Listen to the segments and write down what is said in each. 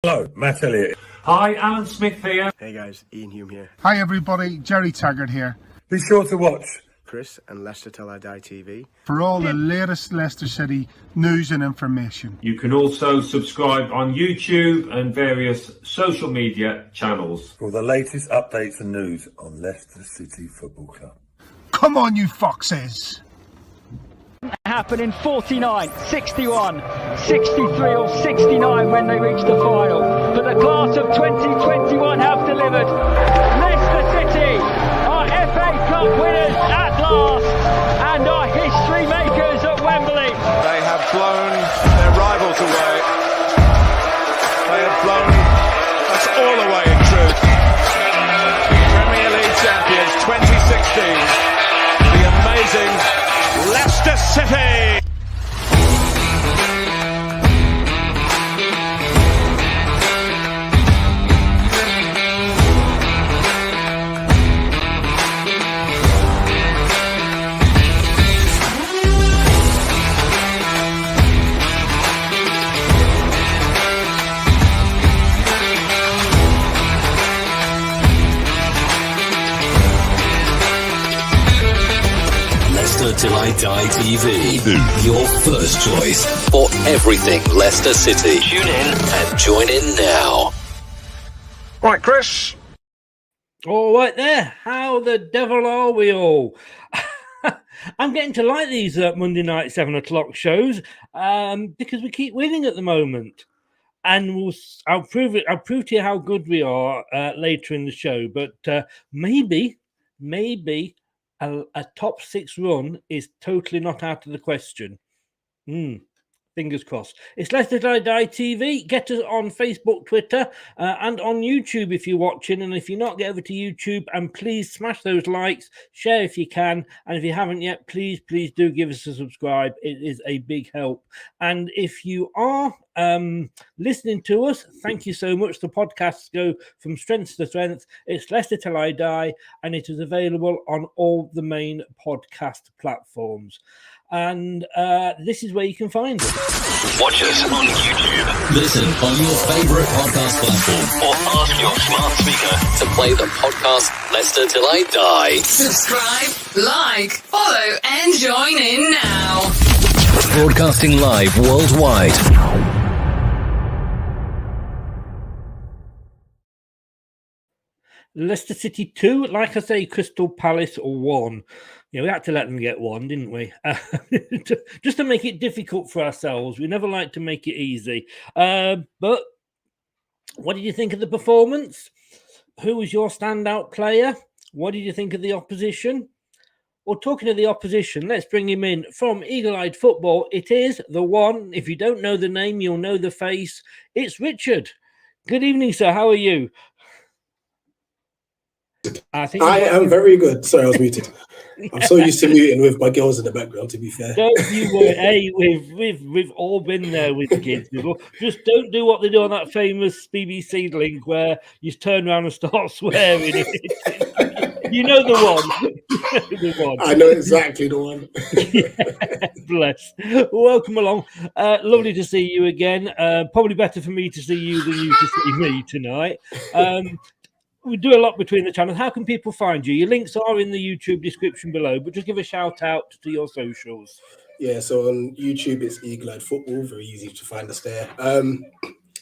Hello, Matt Elliott. Hi, Alan Smith here. Hey guys, Ian Hume here. Hi everybody, Jerry Taggart here. Be sure to watch Chris and Leicester Till I Die TV for all the latest Leicester City news and information. You can also subscribe on YouTube and various social media channels for the latest updates and news on Leicester City Football Club. Come on, you foxes! Happen in 49, 61, 63 or 69 when they reach the final. But the class of 2021 have delivered. Leicester City are FA Cup winners at last and are history makers at Wembley. They have blown their rivals away. They have blown us all away in truth. Premier League champions 2016. The amazing Leicester City! Till I Die TV, your first choice for everything Leicester City. Tune in and join in now. Right, Chris. All right there. How the devil are we all? I'm getting to like these Monday night 7 o'clock shows because we keep winning at the moment. And I'll prove to you how good we are later in the show. But maybe a top 6 run is totally not out of the question. Fingers crossed. It's Leicester Till I Die TV. Get us on Facebook, Twitter, and on YouTube if you're watching. And if you're not, get over to YouTube and please smash those likes, share if you can. And if you haven't yet, please do give us a subscribe. It is a big help. And if you are listening to us, thank you so much. The podcasts go from strength to strength. It's Leicester Till I Die, and it is available on all the main podcast platforms. And this is where you can find it. Watch us on YouTube. Listen on your favourite podcast platform, or ask your smart speaker to play the podcast Leicester Till I Die. Subscribe, like, follow, and join in now. Broadcasting live worldwide. Leicester City 2, like I say, Crystal Palace 1. We had to let them get one, didn't we? Just to make it difficult for ourselves. We never like to make it easy. But what did you think of the performance? Who was your standout player? What did you think of the opposition? Well, talking of the opposition, let's bring him in from Eagle-Eyed Football. It is the one. If you don't know the name, you'll know the face. It's Richard. Good evening, sir. How are you? I am very good. Sorry, I was muted. I'm so used to muting with my girls in the background, to be fair. Don't you worry. Hey, we've all been there with the kids before. Just don't do what they do on that famous BBC link where you turn around and start swearing. You know the one. The one. I know exactly the one. Yeah, bless. Welcome along. Lovely to see you again. Probably better for me to see you than you to see me tonight. We do a lot between the channels. How can people find you? Your links are in the YouTube description below, but just give a shout out to your socials. Yeah, so on YouTube, it's Eagle-Eyed Football. Very easy to find us there.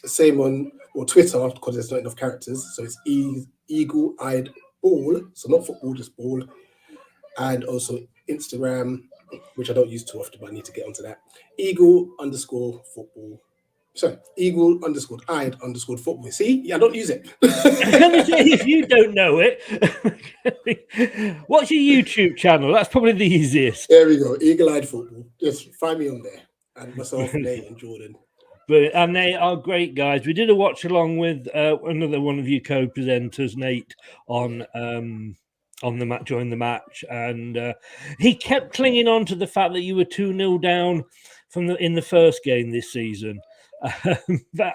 Same on Twitter, because there's not enough characters. So it's Eagle-Eyed Ball. So not football, just ball. And also Instagram, which I don't use too often, but I need to get onto that. Eagle_football. Sorry, Eagle_eyed_football. See? I don't use it. If you don't know it, what's your YouTube channel? That's probably the easiest. There we go. Eagle-Eyed Football. Just find me on there. And myself, Nate, and Jordan. And they are great guys. We did a watch along with another one of your co-presenters, Nate, on the match during the match, and he kept clinging on to the fact that you were 2-0 down in the first game this season.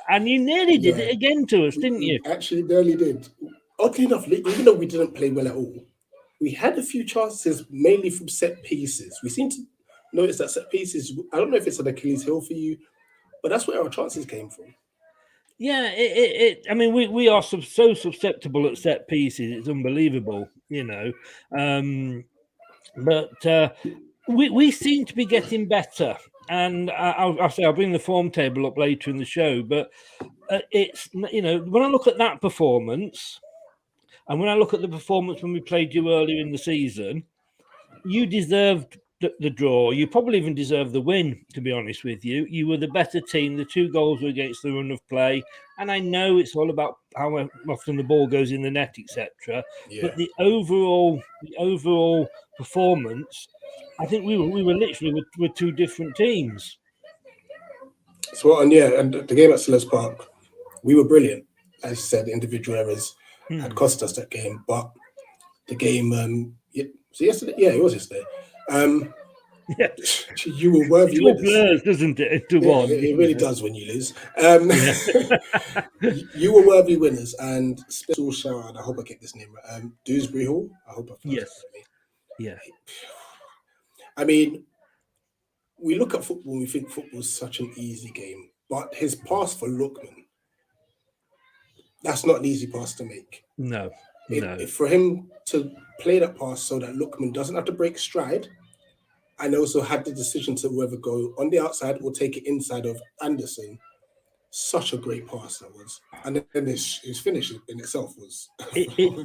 And you nearly did it again to us, didn't you? Actually, nearly did. Oddly enough, even though we didn't play well at all, we had a few chances, mainly from set pieces. We seem to notice that set pieces, I don't know if it's an Achilles heel for you, but that's where our chances came from. Yeah, I mean, we are so susceptible at set pieces. It's unbelievable, you know. But we seem to be getting better. And I'll bring the form table up later in the show. But it's, you know, when I look at that performance, and when I look at the performance when we played you earlier in the season, you deserved the draw. You probably even deserved the win, to be honest with you. You were the better team. The 2 goals were against the run of play. And I know it's all about how often the ball goes in the net, etc. Yeah. But the overall performance, I think we were literally with 2 different teams. So, and the game at Sellers Park, we were brilliant. As you said, the individual errors had cost us that game. But the game, so yesterday, it was yesterday. You were worthy winners. Blurs, doesn't it? Into one. It really does when you lose. You were worthy winners, and special shout out. I hope I get this name right. Dewsbury Hall. I hope I pronounced it correctly. Yeah. I mean, we look at football and we think football is such an easy game, but his pass for Lookman, that's not an easy pass to make. No. For him to play that pass so that Lookman doesn't have to break stride, and also had the decision to whether go on the outside or take it inside of Anderson. Such a great pass that was. And then his finish in itself was...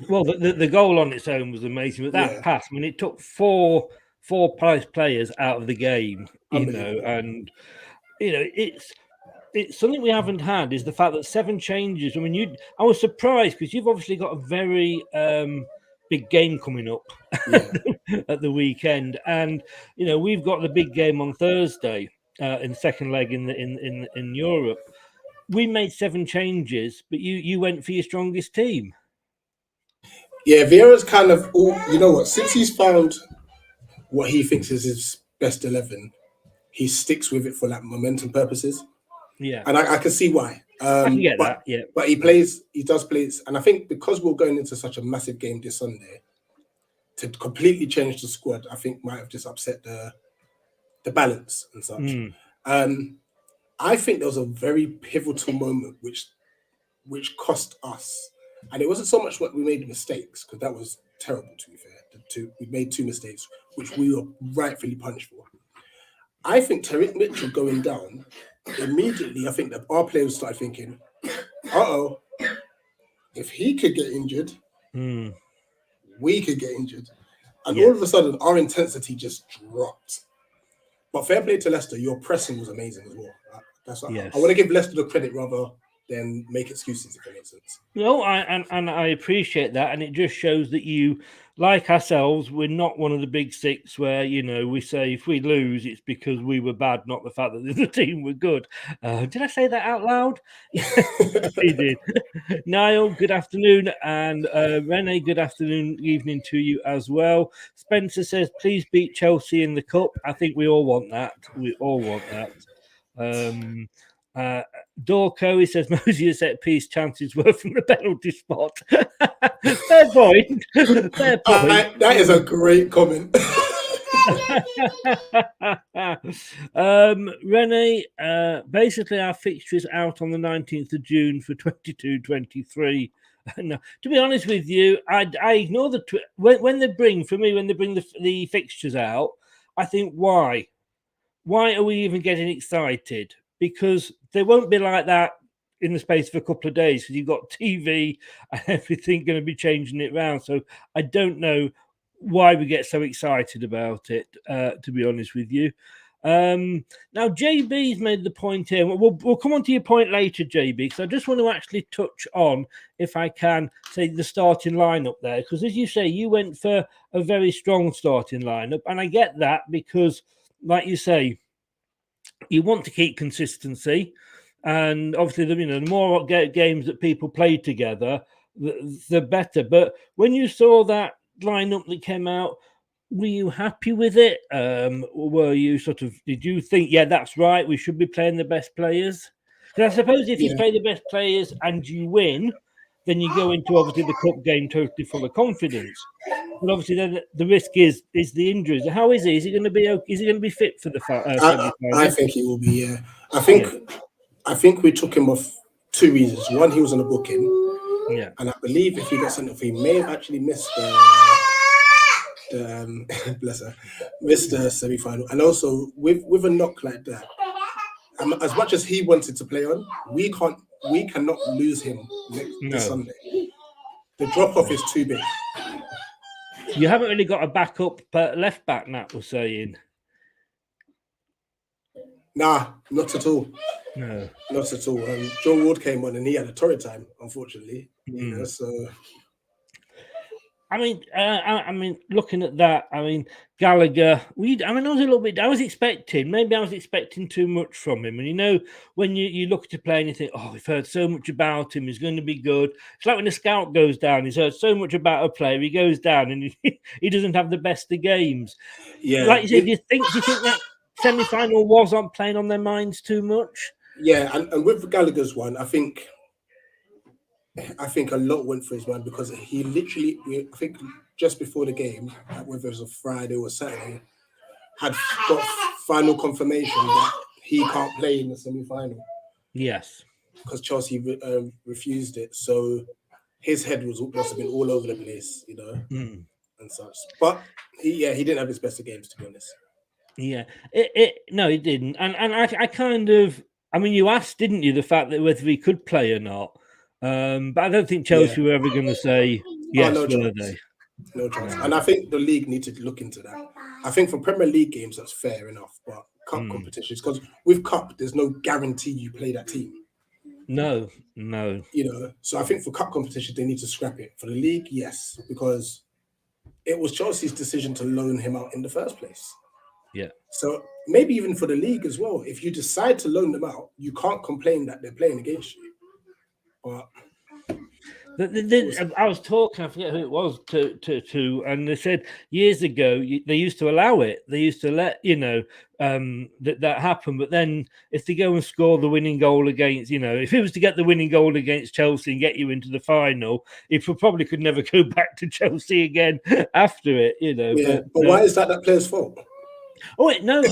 well, the goal on its own was amazing. But that pass, I mean, it took four players out of the game, you know, and, you know, it's something we haven't had is the fact that 7 changes. I mean, I was surprised because you've obviously got a very... big game coming up at the weekend, and you know we've got the big game on Thursday in the second leg in Europe. We made 7 changes, but you went for your strongest team. Yeah, Vieira's kind of you know what? Since he's found what he thinks is his best 11, he sticks with it for like momentum purposes. Yeah, and I can see why. I can get that. Yeah, but he does play, and I think because we're going into such a massive game this Sunday, to completely change the squad, I think might have just upset the balance and such. I think there was a very pivotal moment which cost us, and it wasn't so much what we made mistakes, because that was terrible. To be fair, we made 2 mistakes which we were rightfully punished for. I think Tariq Mitchell going down. Immediately, I think that our players started thinking, if he could get injured, we could get injured. And all of a sudden, our intensity just dropped. But fair play to Leicester, your pressing was amazing as well. I want to give Leicester the credit rather than make excuses, if that makes sense. No, I appreciate that. And it just shows that you, like ourselves, we're not one of the big 6 where, you know, we say if we lose, it's because we were bad, not the fact that the other team were good. Did I say that out loud? He did. Niall, good afternoon. And Renee, good evening to you as well. Spencer says, please beat Chelsea in the cup. I think we all want that. We all want that. Dorco, he says, Mosier set piece chances were from the penalty spot. Fair point. Fair point. That is a great comment. Renee, basically our fixture is out on the 19th of June for 22-23. No, to be honest with you, I ignore when they bring the fixtures out. I think why are we even getting excited? Because they won't be like that in the space of a couple of days, because you've got TV and everything going to be changing it around. So I don't know why we get so excited about it, to be honest with you. Now, JB's made the point here. We'll come on to your point later, JB, because I just want to actually touch on, if I can, say the starting lineup there. Because as you say, you went for a very strong starting lineup. And I get that because, like you say, you want to keep consistency, and obviously, the more games that people play together, the better. But when you saw that lineup that came out, were you happy with it? Were you did you think, yeah, that's right, we should be playing the best players? Because I suppose if you play the best players and you win, then you go into obviously the cup game totally full of confidence. But obviously, then the risk is the injuries. How is he? Is he going to be? Is he going to be fit for the? I think he will be. Yeah, I think we took him off two reasons. One, he was on a booking. Yeah. And I believe if he got sent off, he may have actually missed the bless her, missed the semi-final. And also with a knock like that, as much as he wanted to play on, we cannot lose him this Sunday. The drop off is too big. You haven't really got a backup left back, Nat was saying. Nah, not at all. No, not at all. Joe Ward came on and he had a torrid time, unfortunately. You know, so. I mean, looking at that, I mean, Gallagher. I was a little bit. I was expecting too much from him. And you know, when you look at a player and you think, oh, we've heard so much about him. He's going to be good. It's like when a scout goes down. He's heard so much about a player. He goes down and he doesn't have the best of games. Yeah, like you said, do you think that semi-final was on playing on their minds too much? Yeah, and with Gallagher's one, I think a lot went through his mind because he literally, I think just before the game, whether it was a Friday or Saturday, had got final confirmation that he can't play in the semi-final. Yes. Because Chelsea refused it. So his head must have been all over the place, you know, and such. But he didn't have his best of games, to be honest. Yeah. No, he didn't. And I kind of, I mean, you asked, didn't you, the fact that whether he could play or not. But I don't think Chelsea were ever going to say yes, were they? No chance. And I think the league need to look into that. I think for Premier League games, that's fair enough. But cup competitions, because with cup, there's no guarantee you play that team. No. You know, so I think for cup competitions, they need to scrap it. For the league, yes, because it was Chelsea's decision to loan him out in the first place. Yeah. So maybe even for the league as well, if you decide to loan them out, you can't complain that they're playing against you. But I was talking, I forget who it was, to and they said years ago they used to allow it. They used to let, you know, that happen. But then if they go and score the winning goal against, you know, if it was to get the winning goal against Chelsea and get you into the final, it probably could never go back to Chelsea again after it, you know. Yeah, but why is that player's fault? Oh no!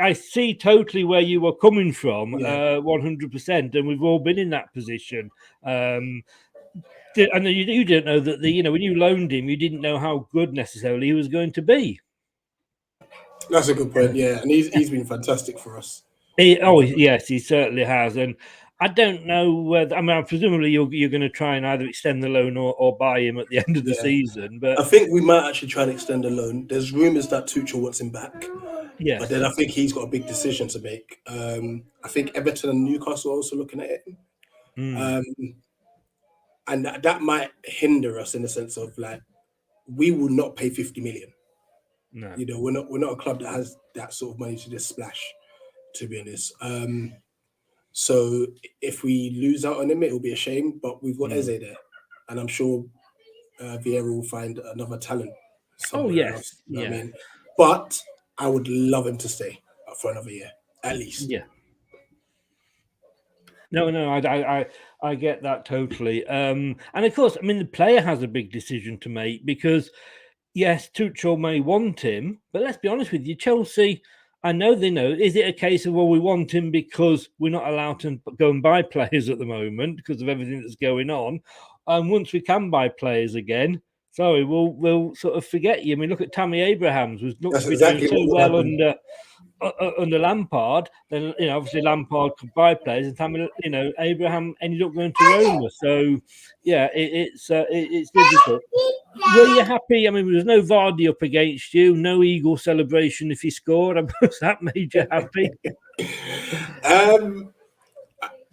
I see totally where you were coming from, 100%, and we've all been in that position. And you didn't know that when you loaned him, you didn't know how good necessarily he was going to be. That's a good point, yeah, and he's been fantastic for us. Yes, he certainly has, and I don't know whether. I mean, presumably you're going to try and either extend the loan or buy him at the end of the season. But I think we might actually try and extend the loan. There's rumours that Tuchel wants him back. Yes. But then I think he's got a big decision to make. I think Everton and Newcastle are also looking at it. And that might hinder us in the sense of, like, we will not pay 50 million. No. You know, we're not a club that has that sort of money to just splash, to be honest. So if we lose out on him, it will be a shame. But we've got Eze there, and I'm sure Vieira will find another talent. Oh yes, else, you know what I mean? But I would love him to stay for another year at least. Yeah. No, I get that totally. And of course, I mean, the player has a big decision to make because, yes, Tuchel may want him, but let's be honest with you, Chelsea. I know they know. Is it a case of, well, we want him because we're not allowed to go and buy players at the moment because of everything that's going on? And once we can buy players again, sorry, we'll sort of forget you. I mean, look at Tammy Abrahams, who's not doing so well under Lampard. Then, you know, obviously Lampard could buy players, and Tammy, you know, Abraham ended up going to Roma. So, yeah, it's difficult. Were you happy? I mean, there was no Vardy up against you, no Eagle celebration if he scored. That made you happy?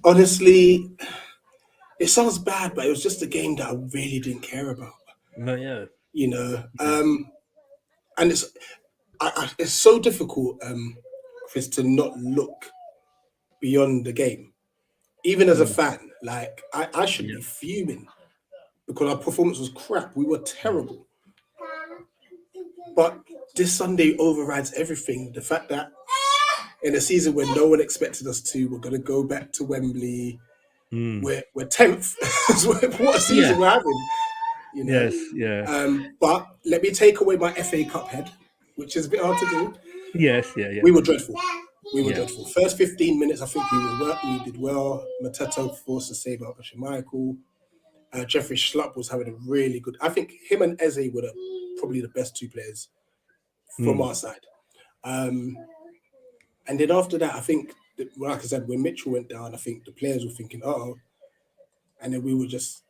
Honestly, it sounds bad, but it was just a game that I really didn't care about. No, yeah. You know, and it's so difficult, Chris, to not look beyond the game. Even as a fan, like, I should be fuming because our performance was crap. We were terrible. But this Sunday overrides everything. The fact that in a season where no one expected us to, we're going to go back to Wembley. We're 10th. What a season we're having. You know? Yes, yeah. But let me take away my FA Cup head, which is a bit hard to do. Yes, yeah. We were dreadful. We were dreadful. First 15 minutes, I think we did well. Mateta forced a save out of Michael. Jeffrey Schlupp was having a really good. I think him and Eze were probably the best two players from our side. And then after that, I think, like I said, when Mitchell went down, I think the players were thinking, "Uh-oh," and then we just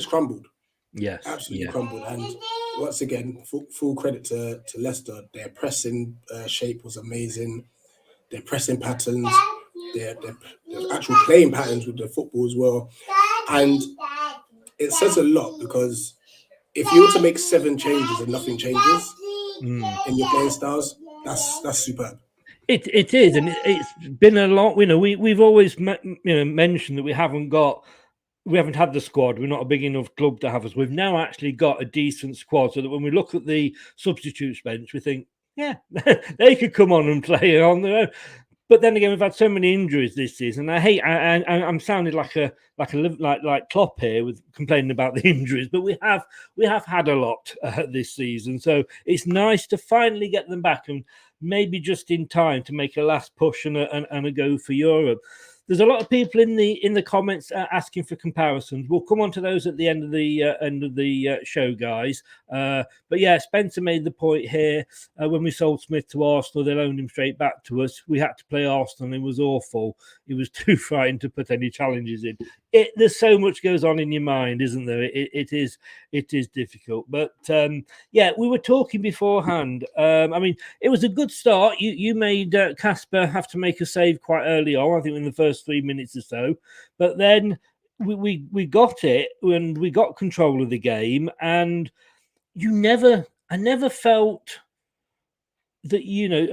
crumbled. Yes, absolutely crumbled. And once again, full credit to Leicester. Their pressing shape was amazing. Their pressing patterns, their actual playing patterns with the football as well, and it says a lot because if you were to make 7 changes and nothing changes in your playing styles, that's superb. It is, and it's been a lot. You know, we've always mentioned that we haven't had the squad. We're not a big enough club to have us. We've now actually got a decent squad, so that when we look at the substitutes bench, we think, yeah, they could come on and play on their own. But then again, we've had so many injuries this season. I'm sounding like Klopp here with complaining about the injuries, but we have had a lot this season. So it's nice to finally get them back, and maybe just in time to make a last push and a go for Europe. There's a lot of people in the comments asking for comparisons. We'll come on to those at the end of the show, guys. But yeah, Spencer made the point here. When we sold Smith to Arsenal, they loaned him straight back to us. We had to play Arsenal, and it was awful. It was too frightened to put any challenges in. There's so much goes on in your mind, isn't there? It is difficult. But yeah, we were talking beforehand. I mean, it was a good start. You made Casper have to make a save quite early on, I think in the first 3 minutes or so. But then we got it, and we got control of the game. And I never felt that,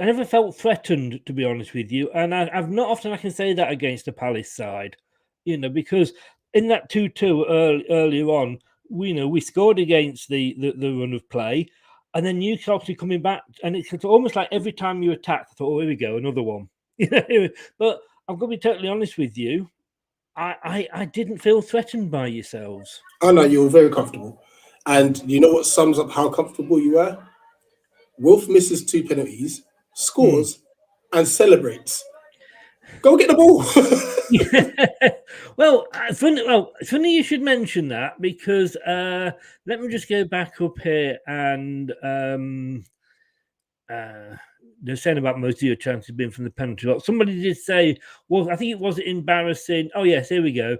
I never felt threatened, to be honest with you. And I've not often I can say that against the Palace side, because in that 2-2 earlier on, we scored against the run of play, and then Newcastle coming back, and it's almost like every time you attacked, I thought, oh, here we go, another one. But I'm going to be totally honest with you. I didn't feel threatened by yourselves. Oh no, you were very comfortable. And you know what sums up how comfortable you were? Wolf misses 2 penalties, scores, and celebrates. Go get the ball. Well, funny you should mention that, because let me just go back up here, and they're saying about most of your chances being from the penalty box. Somebody did say, well, I think it was embarrassing. Oh, yes, here we go.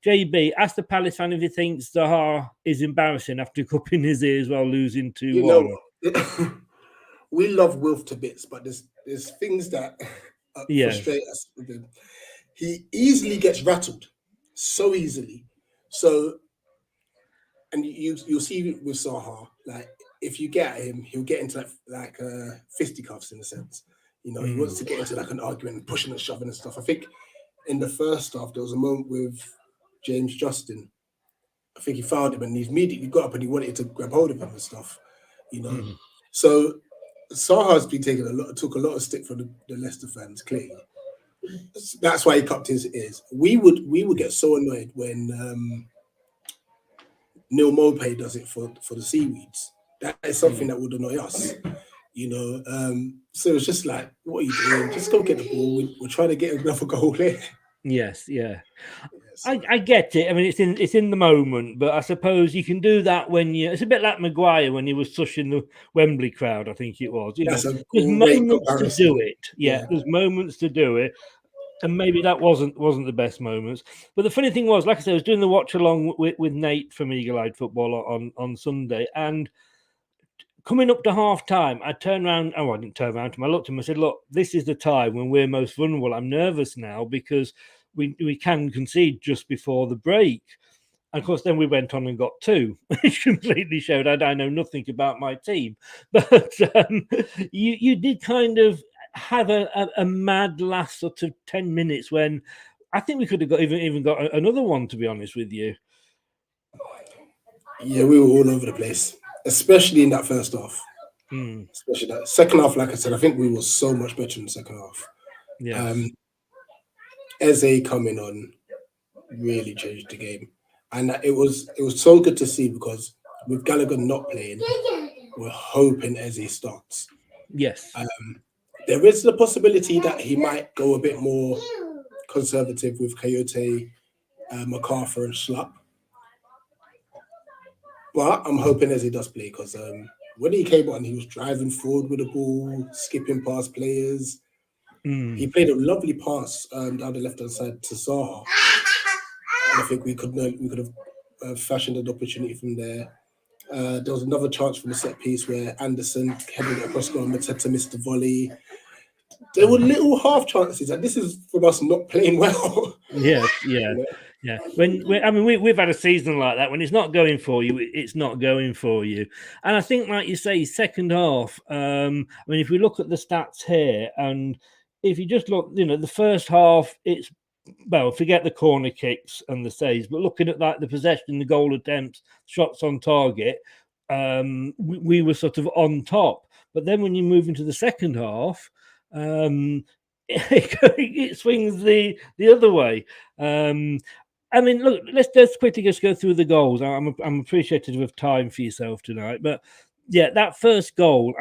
JB, ask the Palace fan if he thinks Zaha is embarrassing after cupping his ears while losing 2-1. We love Wilf to bits, but there's things that frustrate us with him. He easily gets rattled, so easily. So, and you'll see with Zaha, like, if you get at him, he'll get into like fisticuffs in a sense. He wants to get into like an argument, pushing and shoving and stuff. I think in the first half, there was a moment with James Justin. I think he fouled him, and he immediately got up and he wanted to grab hold of him and stuff. So Zaha's been took a lot of stick from the Leicester fans, clearly. That's why he cupped his ears. We would get so annoyed when Neil Mopay does it for the Seaweeds. That is something that would annoy us, So it's just like, what are you doing? Just go get the ball. We're trying to get another goal here. Yes, yeah. I get it. I mean, it's in the moment, but I suppose you can do that when it's a bit like Maguire when he was sushing the Wembley crowd, I think it was. There's moments to do it. Yeah, there's moments to do it. And maybe that wasn't the best moments. But the funny thing was, like I said, I was doing the watch along with Nate from Eagle Eyed Football on Sunday, and coming up to half time, I turned around. Oh, I didn't turn around to him. I looked at him and said, look, this is the time when we're most vulnerable. I'm nervous now because we can concede just before the break. And of course, then we went on and got 2, which completely showed I know nothing about my team. But you did kind of have a mad last sort of 10 minutes when I think we could have even got another one, to be honest with you. Yeah, we were all over the place, especially in that first half. Especially that second half, like I said, I think we were so much better in the second half. Yeah. Eze coming on really changed the game. And it was so good to see, because with Gallagher not playing, we're hoping Eze starts. Yes. There is the possibility that he might go a bit more conservative with Coyote, MacArthur, and Schlupp. But I'm hoping as he does play, because when he came on, he was driving forward with the ball, skipping past players. He played a lovely pass down the left-hand side to Zaha. And I think we could have fashioned an opportunity from there. There was another chance from a set piece where Anderson headed across goal and Mateta missed the volley. There were little half chances, and this is from us not playing well. Yeah. We've had a season like that. When it's not going for you, it's not going for you. And I think, like you say, second half. If we look at the stats here, and if you just look, the first half, it's forget the corner kicks and the saves, but looking at the possession, the goal attempts, shots on target, we were sort of on top. But then when you move into the second half, it swings the other way. Look, let's quickly just go through the goals. I'm appreciative of time for yourself tonight, but yeah, that first goal.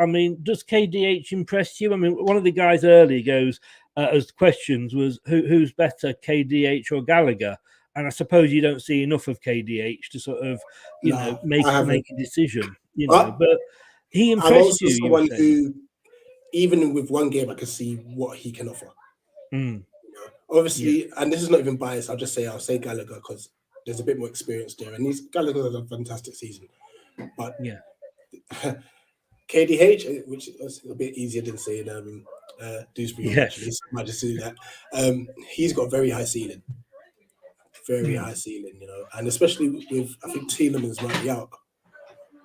Does KDH impress you? One of the guys early goes as questions was who's better, KDH or Gallagher? And I suppose you don't see enough of KDH to sort of make a decision. But he impressed you. Someone who, even with one game, I can see what he can offer. Obviously, and this is not even biased. I'll say Gallagher because there's a bit more experience there, and Gallagher had a fantastic season. But KDH, which is a bit easier than saying Dewsbury, actually, so I might just do that. He's got a very high ceiling, high ceiling, and especially with, I think Tielemans might be out.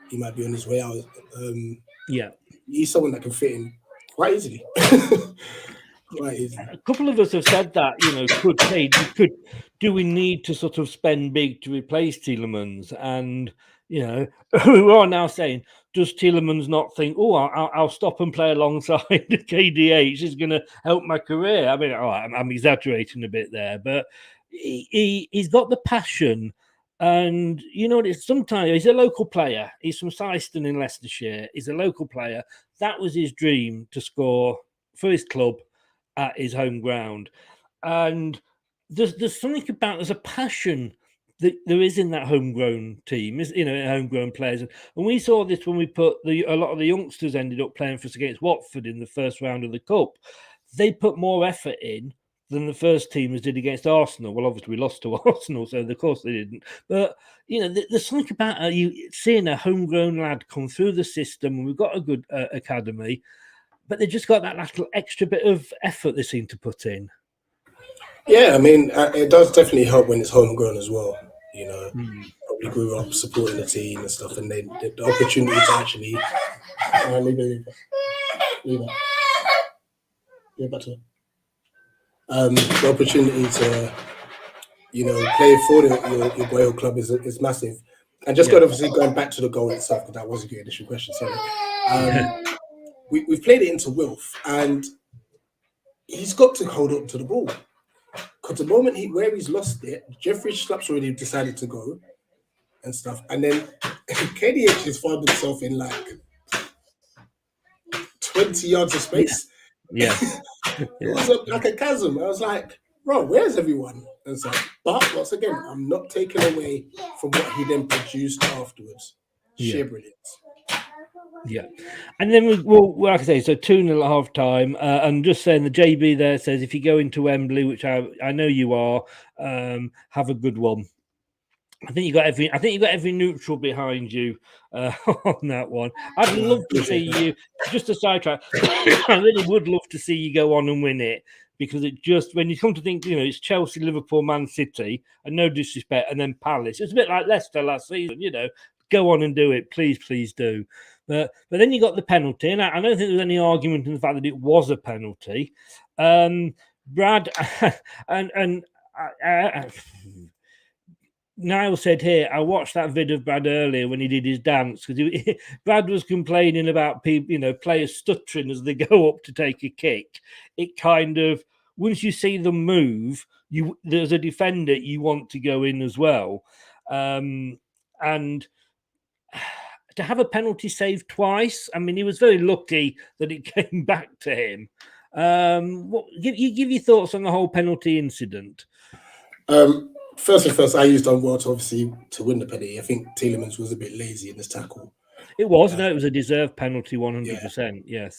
He might be on his way out. He's someone that can fit in quite easily. A couple of us have said that, do we need to sort of spend big to replace Tielemans? And, we are now saying, does Tielemans not think, I'll stop and play alongside KDH is going to help my career? I'm exaggerating a bit there, but he's got the passion. And sometimes he's a local player. He's from Syston in Leicestershire. He's a local player. That was his dream, to score for his club at his home ground. And there's something about, there's a passion that there is in that homegrown team, homegrown players. And we saw this when we put a lot of the youngsters ended up playing for us against Watford in the first round of the Cup. They put more effort in than the first teamers did against Arsenal. Well, obviously we lost to Arsenal, so of course they didn't. But, there's something about you seeing a homegrown lad come through the system, and we've got a good academy, but they just got that little extra bit of effort they seem to put in. Yeah, it does definitely help when it's homegrown as well. Probably grew up supporting the team and stuff, and then the opportunity to actually leave it. Yeah, better. The opportunity to play for your boyhood club is massive. And just going back to the goal itself, because that was a good initial question. Sorry. We've played it into Wilf, and he's got to hold up to the ball. Because the moment where he's lost it, Jeffrey Schlupp's already decided to go and stuff. And then KDH has found himself in 20 yards of space. Yeah. It was like a chasm. I was like, bro, where's everyone? And so, but once again, I'm not taking away from what he then produced afterwards. Sheer brilliance. Yeah. And then like I say, so 2-0 at half time. And just saying, the JB there says, if you go into Wembley, which I know you are, have a good one. I think you got every neutral behind you on that one. I'd love to see you, just a sidetrack. I really would love to see you go on and win it, because it just, when you come to think, it's Chelsea, Liverpool, Man City, and no disrespect, and then Palace. It's a bit like Leicester last season, go on and do it, please do. But then you got the penalty, and I don't think there was any argument in the fact that it was a penalty. Brad and Niall said here, I watched that vid of Brad earlier when he did his dance, because Brad was complaining about people, players stuttering as they go up to take a kick. It kind of, once you see them move, there's a defender, you want to go in as well. And to have a penalty saved twice. I mean, he was very lucky that it came back to him. Give your thoughts on the whole penalty incident. First thing first, I used on well to win the penalty. I think Tielemans was a bit lazy in this tackle. It was, no, it was a deserved penalty, 100%. Yeah. Yes.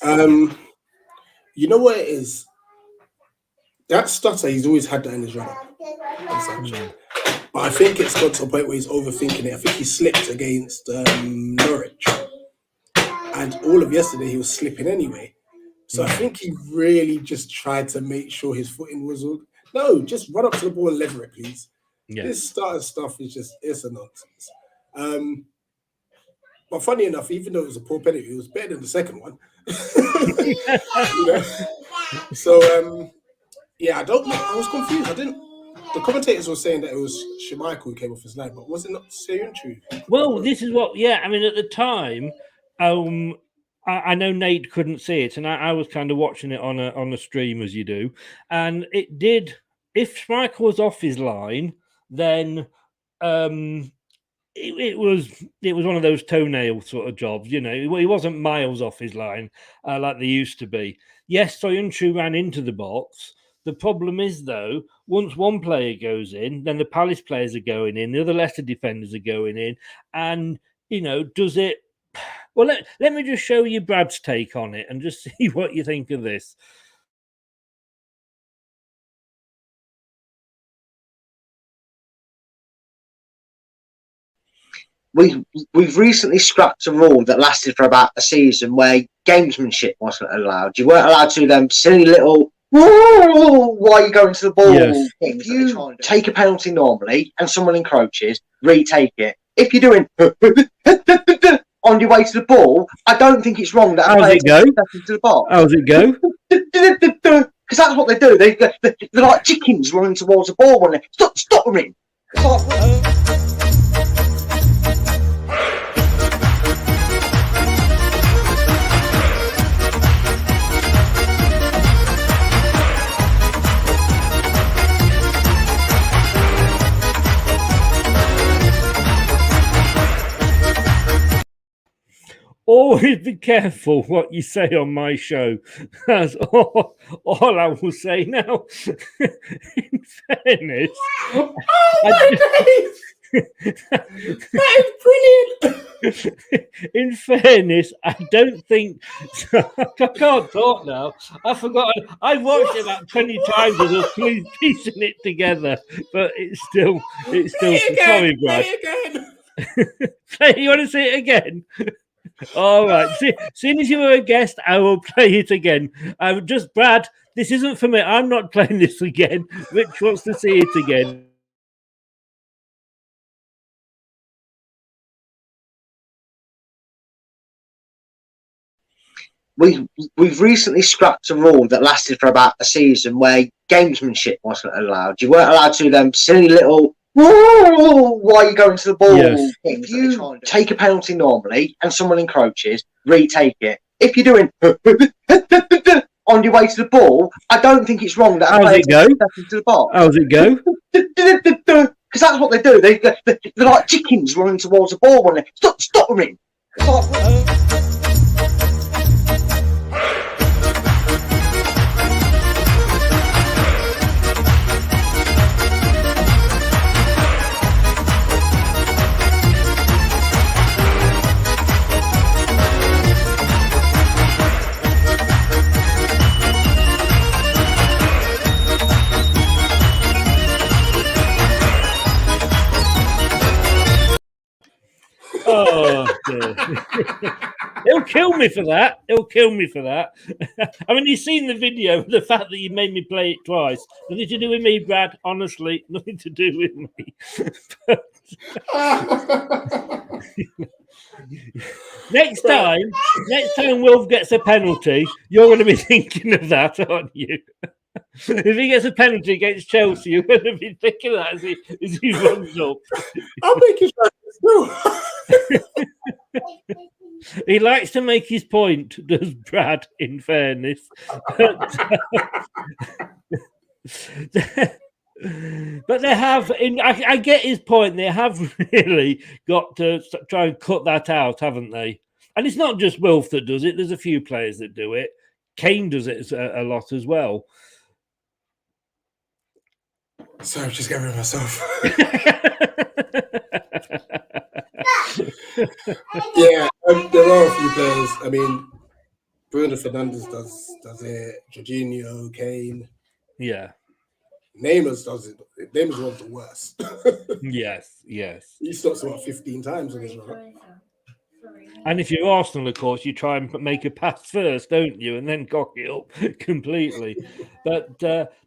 You know what it is? That stutter, he's always had that in his run. But I think it's got to a point where he's overthinking it. I think he slipped against Norwich. And all of yesterday, he was slipping anyway. So I think he really just tried to make sure his footing was all... No, just run up to the ball and lever it, please. Yeah. This starter stuff is just, it's a nonsense. But funny enough, even though it was a poor penalty, it was better than the second one. You know? So, yeah, I don't know. I was confused. The commentators were saying that it was Schmeichel who came off his line, but was it not Soyuncu? Well, this is what, I mean, at the time, I know Nate couldn't see it, and I was kind of watching it on a stream as you do, and it did. If Schmeichel was off his line, then it was one of those toenail sort of jobs, you know. He wasn't miles off his line like they used to be. Yes, Soyuncu ran into the box. The problem is, though, once one player goes in, then the Palace players are going in, the other Leicester defenders are going in, and you know, does it? Well, let me just show you Brad's take on it and just see what you think of this. We've recently scrapped a rule that lasted for about a season where gamesmanship wasn't allowed. You weren't allowed to them silly little why are you going to the ball? Yes. If you take a penalty normally and someone encroaches, retake it. If you're doing on your way to the ball, I don't think it's wrong that how's it go? To the ball. How's it go? Because that's what they do. They're like chickens running towards the ball when they stop them. Always be careful what you say on my show. That's all I will say now. In fairness, that is brilliant. In fairness, I don't think I can't talk now. I've forgotten. I watched it about 20 times as I was piecing it together, but it's still. Sorry, Brad. You want to see it again? All right. Seeing as you were a guest, I will play it again. Just Brad, this isn't for me. I'm not playing this again. Rich wants to see it again. We've recently scrapped a rule that lasted for about a season where gamesmanship wasn't allowed. You weren't allowed to them silly little why are you going to the ball? Yes. If you take a penalty normally and someone encroaches, retake it. If you're doing on your way to the ball, I don't think it's wrong that how's it go? To the ball. How's it go? Because that's what they do. They're like chickens running towards the ball when they stop them. Oh, dear. He'll kill me for that. I mean, he's seen the video, the fact that you made me play it twice. Nothing to do with me, Brad. Honestly, nothing to do with me. Next time Wilf gets a penalty, you're going to be thinking of that, aren't you? If he gets a penalty against Chelsea, you're going to be thinking of that as he runs up. I'll make his He likes to make his point, does Brad, in Fairness. But But they have, I get his point. They have really got to try and cut that out, haven't they? And it's not just Wilf that does it. There's a few players that do it. Kane does it a lot as well. Sorry, I'm just getting rid of myself. Yeah, there are a few players. I mean, Bruno Fernandes does it. Jorginho, Kane. Yeah. Neymar does it. Neymar's one of the worst. Yes. He stops about 15 times on his run. And if you're Arsenal, of course, you try and make a pass first, don't you, and then cock it up completely. But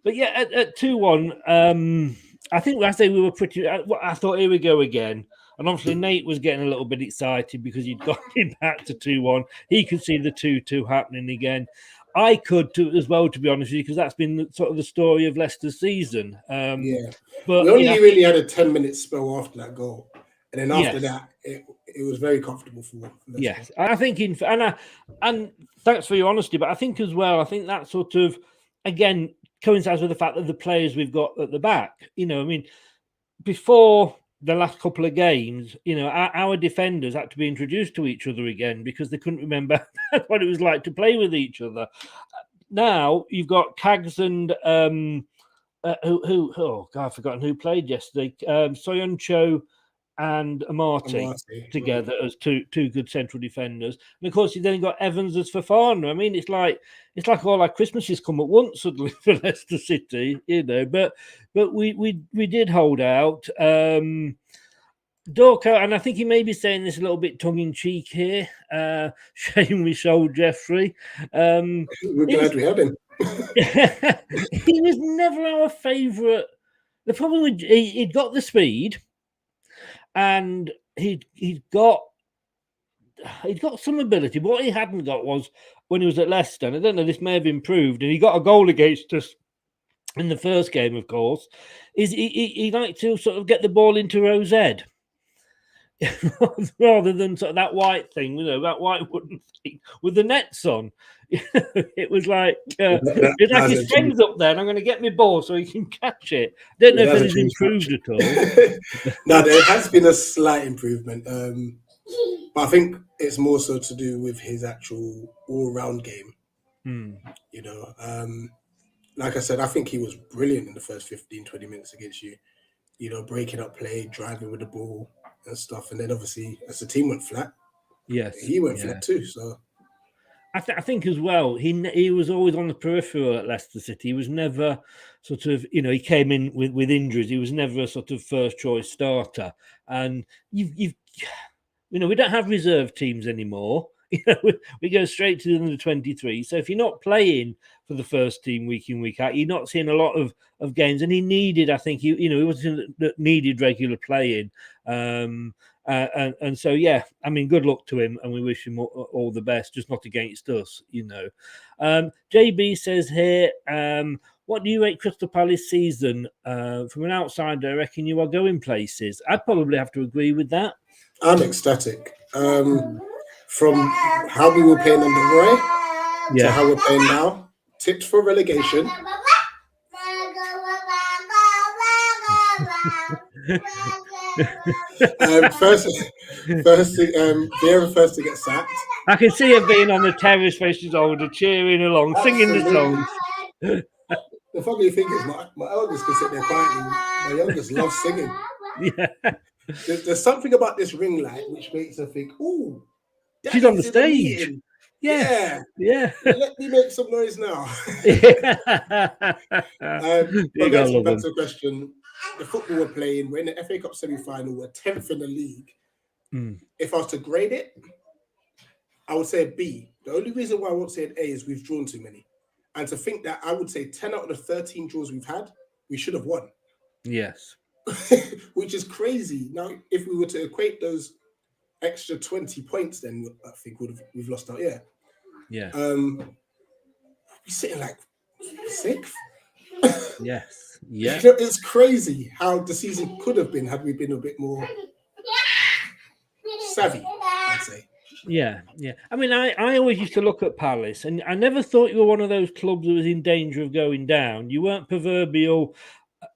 yeah, at 2-1, I think last day we were pretty. I thought, here we go again. And obviously, Nate was getting a little bit excited because he'd got him back to 2-1. He could see the 2-2 happening again. I could too, as well, to be honest with you, because that's been sort of the story of Leicester's season. But we only really had a 10-minute spell after that goal, and then after that, it was very comfortable for Leicester. Yes, I think and thanks for your honesty, but I think as well, I think that sort of again coincides with the fact that the players we've got at the back. I mean, before the last couple of games, our defenders had to be introduced to each other again because they couldn't remember what it was like to play with each other. Now you've got Cags and I've forgotten who played yesterday. Soyuncu and Amati together as two good central defenders, and of course you then got Evans as Fofana. I mean, it's like all our Christmases come at once suddenly for Leicester City, But we did hold out. Dorco, and I think he may be saying this a little bit tongue in cheek here. Shame we sold Jeffrey. We're glad we had him. He was never our favourite. The problem with he'd got the speed. And he'd got some ability. But what he hadn't got was when he was at Leicester. And I don't know, this may have improved. And he got a goal against us in the first game, of course. Is he liked to sort of get the ball into Rose Ed rather than sort of that white thing, that white wooden thing with the nets on. It was like it's like his friend's up there, and I'm going to get my ball so he can catch it. Don't know if it has improved at all. No, there has been a slight improvement, but I think it's more so to do with his actual all-round game. Like I said, I think he was brilliant in the first 15-20 minutes against you. Breaking up play, driving with the ball and stuff, and then obviously as the team went flat, he went flat too. So. I think as well, he was always on the peripheral at Leicester City. He was never sort of, he came in with injuries. He was never a sort of first choice starter. And we don't have reserve teams anymore. We go straight to the under 23. So if you're not playing for the first team week in, week out, you're not seeing a lot of games. And he needed, I think, he wasn't that needed regular playing. And so, yeah, I mean, good luck to him, and we wish him all the best, just not against us, JB says here, what do you rate Crystal Palace season? From an outsider, I reckon you are going places. I'd probably have to agree with that. I'm ecstatic. From how we were playing under Roy to how we're playing now, tipped for relegation. First to get sacked. I can see her being on the terrace with his older, cheering along, singing the songs. The funny thing is, my eldest can sit there quietly. My youngest loves singing. Yeah. There's something about this ring light which makes her think, "Ooh, she's on the stage." Yeah. Let me make some noise now. But back to the question. The football we're playing, we're in the FA Cup semi-final, we're 10th in the league. If I was to grade it, I would say a B. The only reason why I won't say an A is we've drawn too many. And to think that I would say 10 out of the 13 draws we've had, we should have won. Yes. Which is crazy. Now, if we were to equate those extra 20 points, then I think we've lost out. Yeah. We're sitting like 6th. Yes. Yeah. It's crazy how the season could have been had we been a bit more savvy, I'd say. Yeah. I mean, I always used to look at Palace, and I never thought you were one of those clubs that was in danger of going down. You weren't proverbial,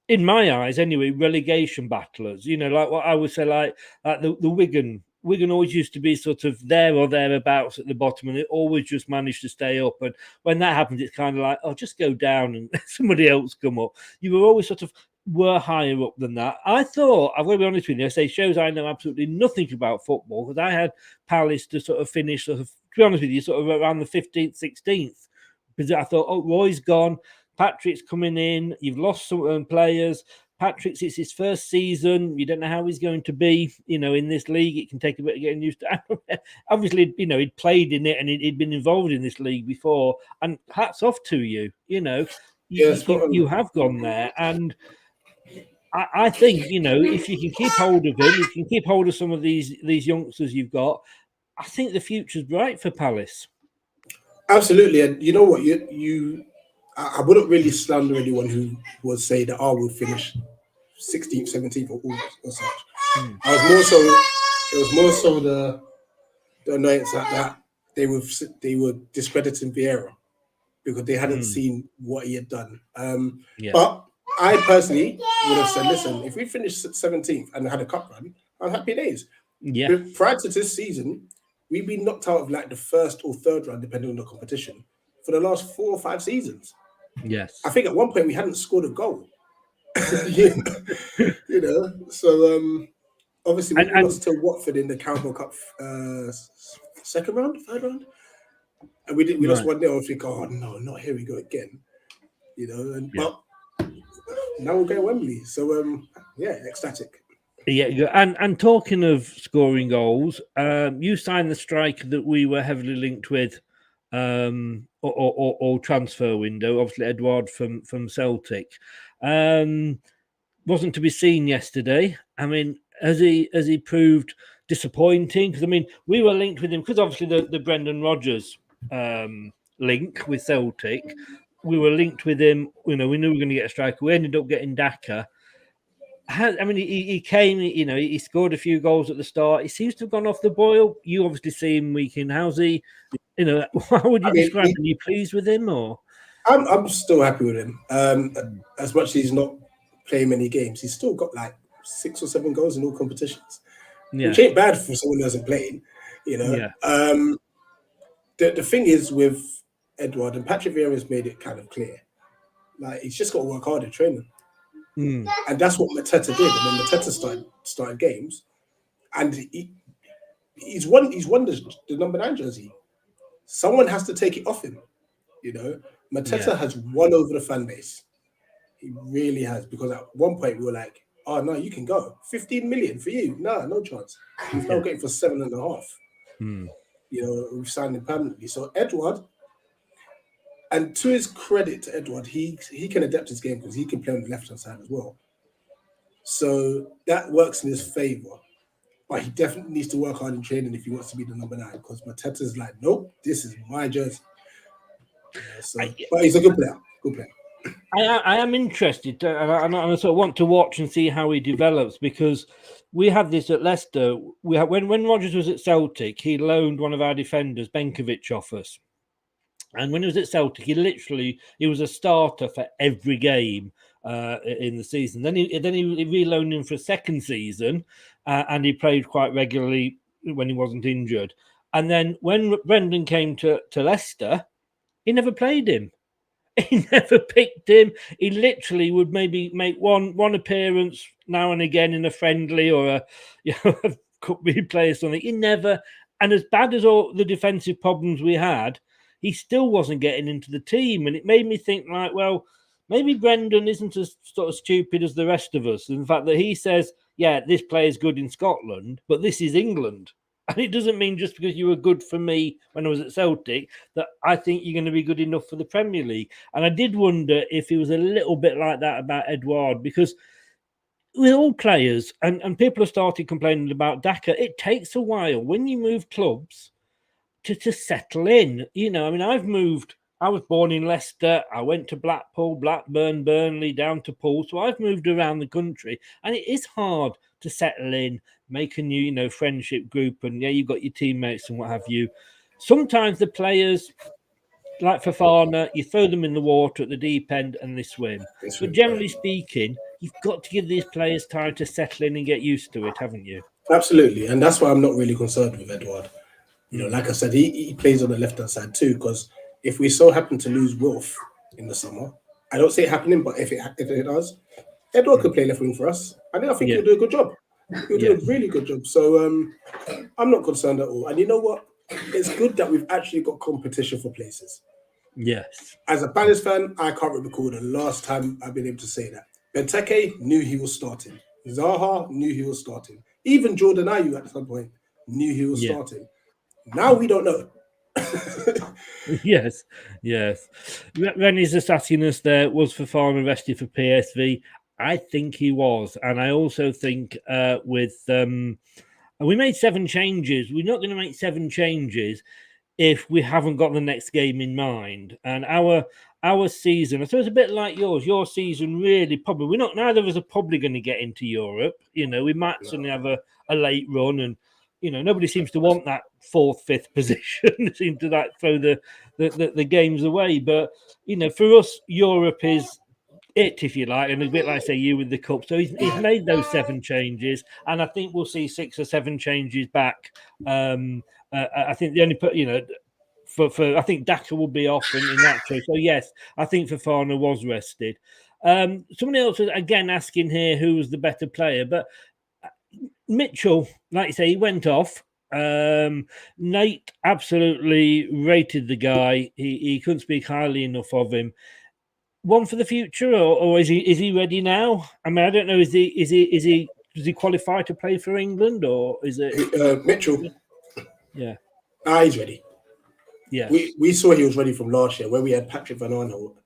in my eyes anyway, relegation battlers. You know, like what I would say, like the Wigan. Wigan always used to be sort of there or thereabouts at the bottom, and it always just managed to stay up. And when that happens, it's kind of like, oh, just go down and somebody else come up. You were always sort of were higher up than that. I thought, I'm going to be honest with you, I say shows I know absolutely nothing about football, because I had Palace to sort of finish, sort of, to be honest with you, sort of around the 15th, 16th, because I thought, oh, Roy's gone, Patrick's coming in, you've lost some players. Patrick's, it's his first season. You don't know how he's going to be, you know, in this league. It can take a bit of getting used to. Obviously, you know, he'd played in it and he'd been involved in this league before. And hats off to you, you know. You have gone there. And I think, you know, if you can keep hold of him, you can keep hold of some of these youngsters you've got, I think the future's bright for Palace. Absolutely. And you know what? I wouldn't really slander anyone who would say that we'll finish 16th, 17th or such. It was more so the annoyance that they were discrediting Vieira because they hadn't seen what he had done. But I personally would have said, listen, if we finished 17th and had a cup run, I'm happy days. Yeah. Prior to this season, we've been knocked out of like the first or third round, depending on the competition, for the last 4 or 5 seasons. Yes. I think at one point we hadn't scored a goal. You know, so obviously we lost to Watford in the Carabao Cup second round, third round. And we lost 1-0. I think, oh no, not here we go again. You know, but now we'll go to Wembley. So ecstatic. Yeah, and talking of scoring goals, you signed the striker that we were heavily linked with, or transfer window. Obviously, Edouard from Celtic, wasn't to be seen yesterday. I mean, has he proved disappointing? Because I mean, we were linked with him because obviously the Brendan Rodgers link with Celtic. We were linked with him. You know, we knew we were going to get a striker. We ended up getting Daka. I mean, he came, you know, he scored a few goals at the start. He seems to have gone off the boil. You obviously see him week in. How's he, you know, how would you describe him? Are you pleased with him or? I'm still happy with him. As much as he's not playing many games, he's still got like 6 or 7 goals in all competitions. Which ain't bad for someone who hasn't played, you know. Yeah. The thing is with Edouard, and Patrick Vieira has made it kind of clear, like he's just got to work hard at training. And that's what Mateta did. And then Mateta started games, and he's won the number 9 jersey. Someone has to take it off him. You know, Mateta has won over the fan base. He really has, because at one point we were like, "Oh no, you can go 15 million for you." No chance. He's now getting for 7.5. You know, we've signed him permanently. So Edouard. And to his credit, to Edouard, he can adapt his game because he can play on the left-hand side as well. So that works in his favour. But he definitely needs to work hard in training if he wants to be the number 9, because Mateta's like, nope, this is my jersey. But he's a good player. Good player. I am interested, and I sort of want to watch and see how he develops, because we had this at Leicester. When Rodgers was at Celtic, he loaned one of our defenders, Benkovic, off us. And when he was at Celtic, he was a starter for every game in the season. Then he reloaned him for a second season, and he played quite regularly when he wasn't injured. And then when Brendan came to Leicester, he never played him. He never picked him. He literally would maybe make one appearance now and again in a friendly or a cup replay or something. He never. And as bad as all the defensive problems we had, he still wasn't getting into the team. And it made me think, like, well, maybe Brendan isn't as sort of stupid as the rest of us. In the fact that he says, yeah, this player's good in Scotland, but this is England. And it doesn't mean just because you were good for me when I was at Celtic that I think you're going to be good enough for the Premier League. And I did wonder if he was a little bit like that about Edouard, because with all players, and people have started complaining about Daka, it takes a while when you move clubs to settle in. You know, I mean, I was born in Leicester. I went to Blackpool, Blackburn, Burnley, down to Poole. So I've moved around the country, and it is hard to settle in, make a new, friendship group, and you've got your teammates and what have you. Sometimes the players, like Fofana, you throw them in the water at the deep end and they swim. But generally speaking, you've got to give these players time to settle in and get used to it, haven't you? Absolutely, and that's why I'm not really concerned with Edouard. You know, like I said, he plays on the left-hand side too, because if we so happen to lose Wolf in the summer, I don't see it happening, but if it does, Edouard could play left wing for us. And I think he'll do a good job. He'll do a really good job. So I'm not concerned at all. And you know what? It's good that we've actually got competition for places. Yes. As a Palace fan, I can't recall the last time I've been able to say that. Benteke knew he was starting. Zaha knew he was starting. Even Jordan Ayew at some point knew he was starting. Now we don't know. Yes. Rennie's just asking us there, was Fofana arrested for PSV? I think he was. And I also think we made 7 changes. We're not going to make 7 changes if we haven't got the next game in mind. And our season, I suppose a bit like yours, your season really probably, neither of us are probably going to get into Europe. You know, we might suddenly have a late run, and you know, nobody seems to want that 4th, 5th position. Seem to throw the games away. But you know, for us, Europe is it, if you like, and a bit like say you with the cup. So he's made those 7 changes, and I think we'll see 6 or 7 changes back. I think the only for I think Daka will be off in that case. So yes, I think Fofana was rested. Somebody else was again asking here who was the better player, but Mitchell, like you say, he went off. Nate absolutely rated the guy. He couldn't speak highly enough of him. One for the future, or is he ready now? I mean, I don't know. Does he qualify to play for England, or is it Mitchell? Yeah, he's ready. Yeah, we saw he was ready from last year, where we had Patrick Van Arnold,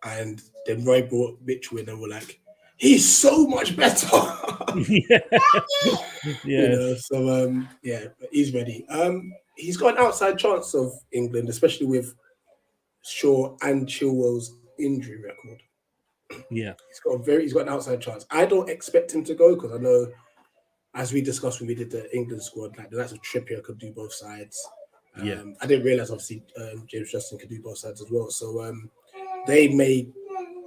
and then Roy brought Mitchell in, and we're like, he's so much better. You know, so he's ready. He's got an outside chance of England, especially with Shaw and Chilwell's injury record. Yeah, he's got an outside chance. I don't expect him to go, because I know, as we discussed when we did the England squad, like the likes of Trippier could do both sides. I didn't realize obviously James Justin could do both sides as well. So they may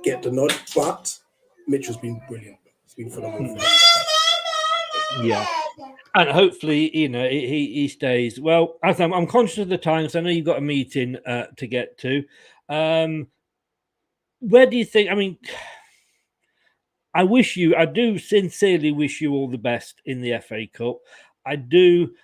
get the nod, but Mitchell's been brilliant. It's been phenomenal. Yeah, and hopefully, you know, he stays. Well, as I'm conscious of the time, so I know you've got a meeting to get to. Where do you think? I mean, I do sincerely wish you all the best in the FA Cup. I do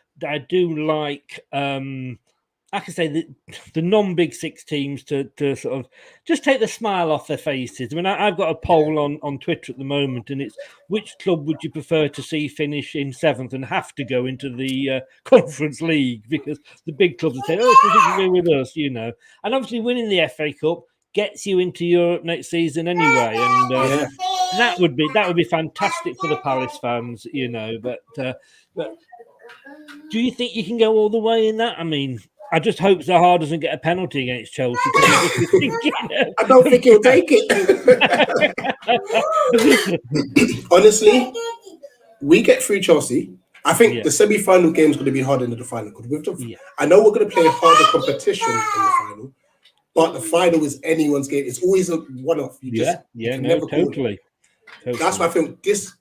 like, I can say the non-Big 6 teams to sort of just take the smile off their faces. I mean, I've got a poll on Twitter at the moment, and it's which club would you prefer to see finish in 7th and have to go into the Conference League, because the big clubs would say, oh, it's nothing to do with us, you know. And obviously winning the FA Cup gets you into Europe next season anyway, and that would be fantastic for the Palace fans, you know. But do you think you can go all the way in that? I mean, I just hope Zaha doesn't get a penalty against Chelsea. I don't think he'll take it. Honestly, we get through Chelsea. I think the semi-final game is going to be harder than the final. I know we're going to play a harder competition in the final, but the final is anyone's game. It's always a one-off. Totally. That's why I think this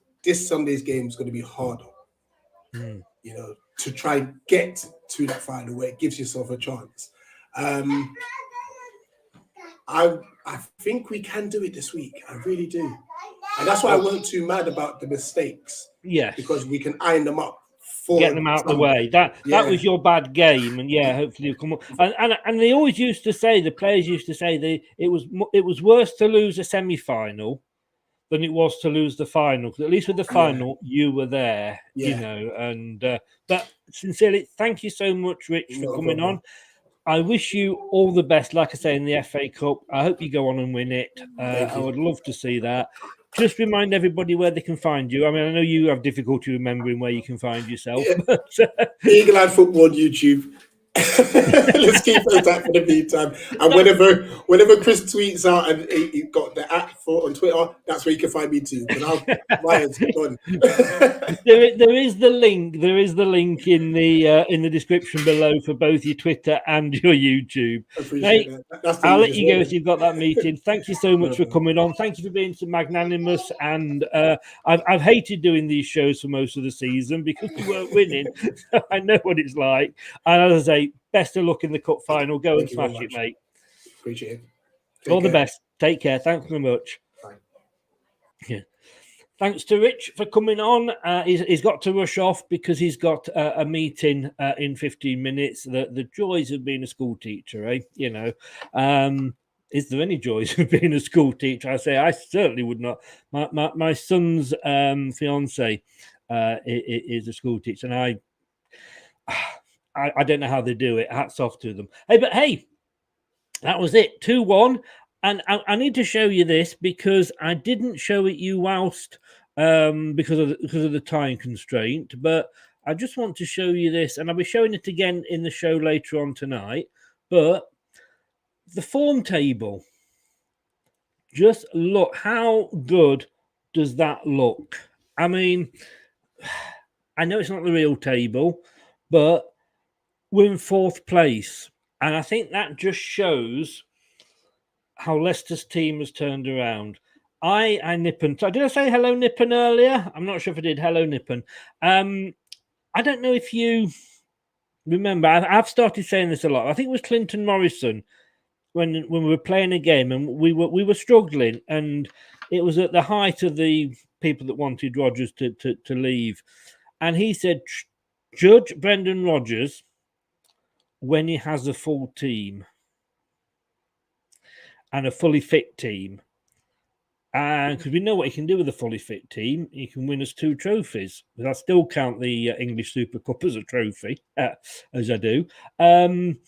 Sunday's game is going to be harder. You know, to try and get to that final where it gives yourself a chance. I think we can do it this week. I really do. And that's why I wasn't too mad about the mistakes. Yes. Because we can iron them up. Get them out of the way. That was your bad game, and hopefully you'll come up. And they always used to say, the players used to say, it was worse to lose a semi-final than it was to lose the final. Because at least with the final, you were there, you know. And but sincerely, thank you so much, Rich, for coming on. I wish you all the best. Like I say, in the FA Cup, I hope you go on and win it. I would love to see that. Just remind everybody where they can find you. I mean, I know you have difficulty remembering where you can find yourself. But, Eagle Eye Football on YouTube, Let's keep it that for the meantime. And whenever Chris tweets out and he got the app for on Twitter, that's where you can find me too. Because mine's gone. there is the link. There is the link in the description below for both your Twitter and your YouTube. Appreciate Mate, that. I'll let you go if you've got that meeting. Thank you so much for coming on. Thank you for being so magnanimous. And I've hated doing these shows for most of the season because we weren't winning. So I know what it's like. And as I say, best of luck in the cup final. Go and smash it, mate. Appreciate it. All the best. Take care. Thanks very much. Bye. Yeah. Thanks to Rich for coming on. He's got to rush off because he's got a meeting in 15 minutes. The joys of being a school teacher, eh? You know, is there any joys of being a school teacher? I say I certainly would not. My son's fiance is a school teacher, and I don't know how they do it. Hats off to them. Hey, that was it. 2-1. And I need to show you this because I didn't show it you whilst because of the time constraint. But I just want to show you this, and I'll be showing it again in the show later on tonight. But the form table, just look, how good does that look? I mean, I know it's not the real table, but we're in 4th place. And I think that just shows how Leicester's team has turned around. I Nippon. Did I say hello, Nippon, earlier? I'm not sure if I did. Hello, Nippon. I don't know if you remember. I've started saying this a lot. I think it was Clinton Morrison when we were playing a game and we were struggling, and it was at the height of the people that wanted Rodgers to leave, and he said, "Judge Brendan Rodgers when he has a full team and a fully fit team." And because we know what he can do with a fully fit team, he can win us 2 trophies. But I still count the English Super Cup as a trophy, as I do. And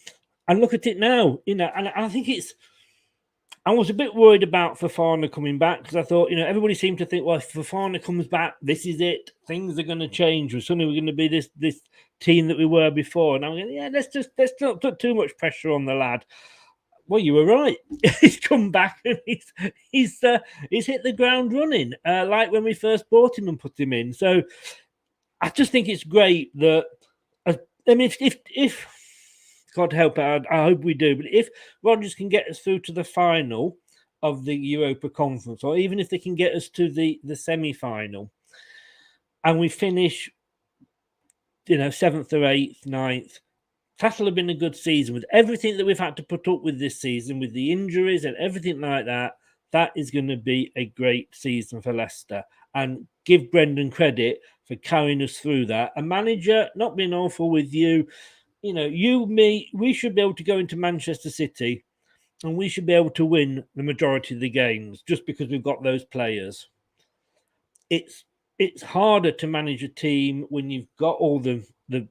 look at it now, you know. And I think I was a bit worried about Fofana coming back because I thought, you know, everybody seemed to think, well, if Fofana comes back, this is it. Things are going to change. Suddenly we're going to be this team that we were before. And I'm going, yeah, let's not put too much pressure on the lad. Well, you were right. He's come back and he's hit the ground running, like when we first bought him and put him in. So I just think it's great that, I mean, if God help it, I hope we do. But if Rodgers can get us through to the final of the Europa Conference, or even if they can get us to the semi-final, and we finish, you know, 7th or 8th, 9th, that'll have been a good season. With everything that we've had to put up with this season, with the injuries and everything like that, that is going to be a great season for Leicester. And give Brendan credit for carrying us through that. A manager, not being awful with you, you know, you, me, we should be able to go into Manchester City and we should be able to win the majority of the games just because we've got those players. It's harder to manage a team when you've got all the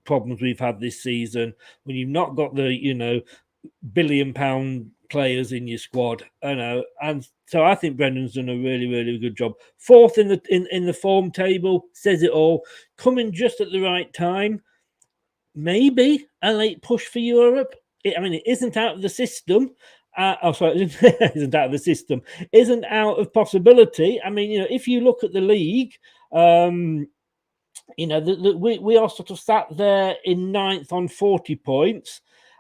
problems we've had this season, when you've not got the, you know, billion-pound players in your squad, you know. And so I think Brendan's done a really, really good job. 4th in the form table, says it all. Coming just at the right time. Maybe a late push for Europe. I mean, it isn't out of the system. It isn't out of the system. Isn't out of possibility. I mean, you know, if you look at the league, you know, we are sort of sat there in 9th on 40 points.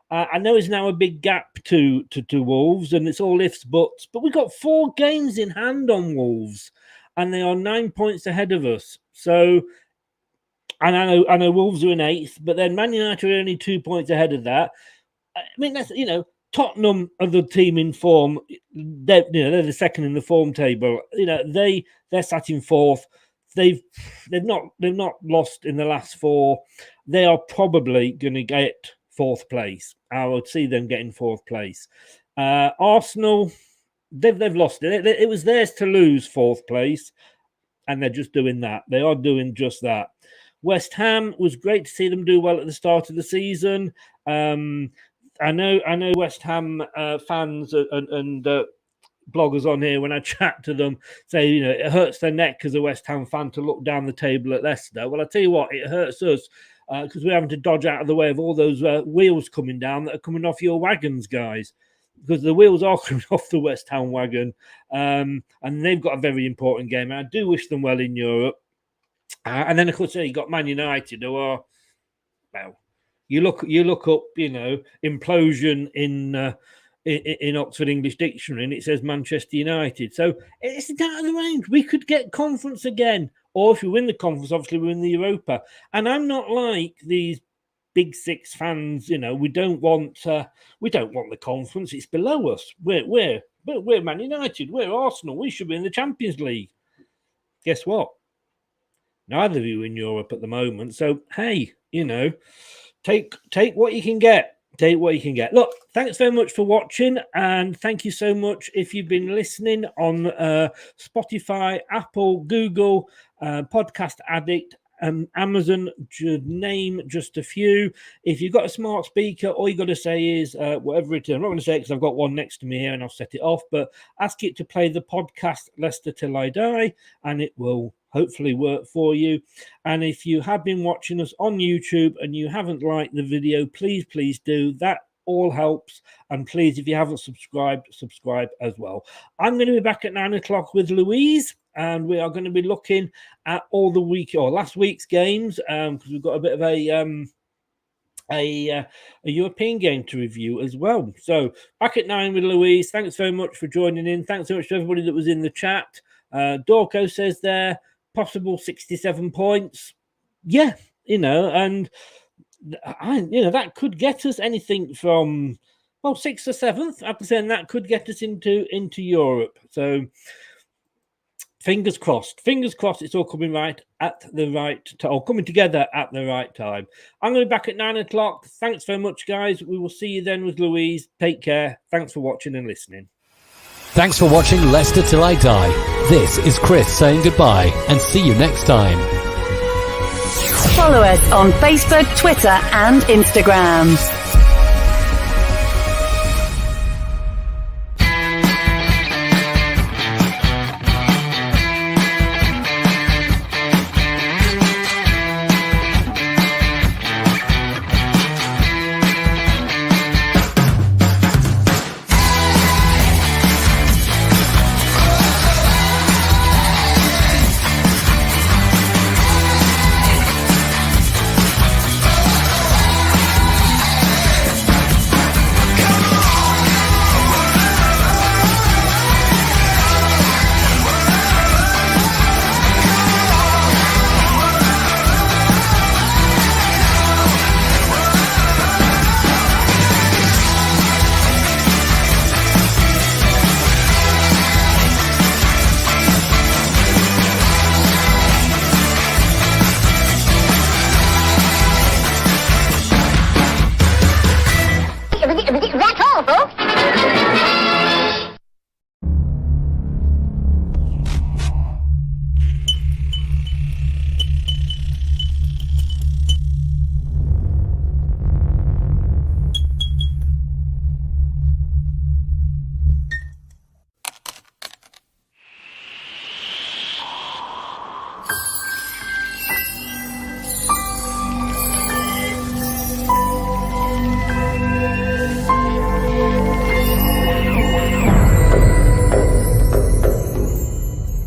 I know it's now a big gap to Wolves, and it's all ifs, buts, but we've got 4 games in hand on Wolves, and they are 9 points ahead of us. So, and I know Wolves are in 8th, but then Man United are only 2 points ahead of that. I mean, that's, you know, Tottenham are the team in form. They're the second in the form table. You know, they're sat in 4th. They've not lost in the last 4. They are probably going to get 4th place. I would see them getting 4th place. Arsenal, they've lost it. It was theirs to lose 4th place, and they're just doing that. They are doing just that. West Ham, was great to see them do well at the start of the season. I know West Ham fans and bloggers on here, when I chat to them, say, you know, it hurts their neck as a West Ham fan to look down the table at Leicester. Well, I tell you what, it hurts us because we're having to dodge out of the way of all those wheels coming down that are coming off your wagons, guys. Because the wheels are coming off the West Ham wagon, and they've got a very important game. And I do wish them well in Europe. And then, of course, you got Man United, who are, well, you look up, implosion in Oxford English Dictionary, and it says Manchester United. So it's down the range. We could get conference again, or if we win the conference, obviously we win the Europa. And I'm not like these Big Six fans. We don't want the conference. It's below us. We're Man United. We're Arsenal. We should be in the Champions League. Guess what? Neither of you in Europe at the moment. So hey, take what you can get. Take what you can get. Look, thanks very much for watching, and thank you so much if you've been listening on Spotify, Apple, Google, Podcast Addict, Amazon, name just a few. If you've got a smart speaker, all you got to say is whatever it is. I'm not going to say it because I've got one next to me here and I'll set it off, but ask it to play the podcast Leicester Till I Die, and it will hopefully work for you. And if you have been watching us on YouTube and you haven't liked the video, please do. That all helps. And please, if you haven't subscribed, subscribe as well. I'm going to be back at 9 o'clock with Louise, and we are going to be looking at all the last week's games, because we've got a bit of a European game to review as well. So back at 9 with Louise. Thanks very much for joining in. Thanks so much to everybody that was in the chat. Dorco says there, possible 67 points. Yeah, and that could get us anything from 6th or 7th. After saying that could get us into Europe. So fingers crossed. It's all coming right at the right time, or coming together at the right time. I'm going to be back at 9 o'clock. Thanks very much, guys. We will see you then with Louise. Take care. Thanks for watching and listening. Thanks for watching Leicester Till I Die. This is Chris saying goodbye, and see you next time. Follow us on Facebook, Twitter and Instagram.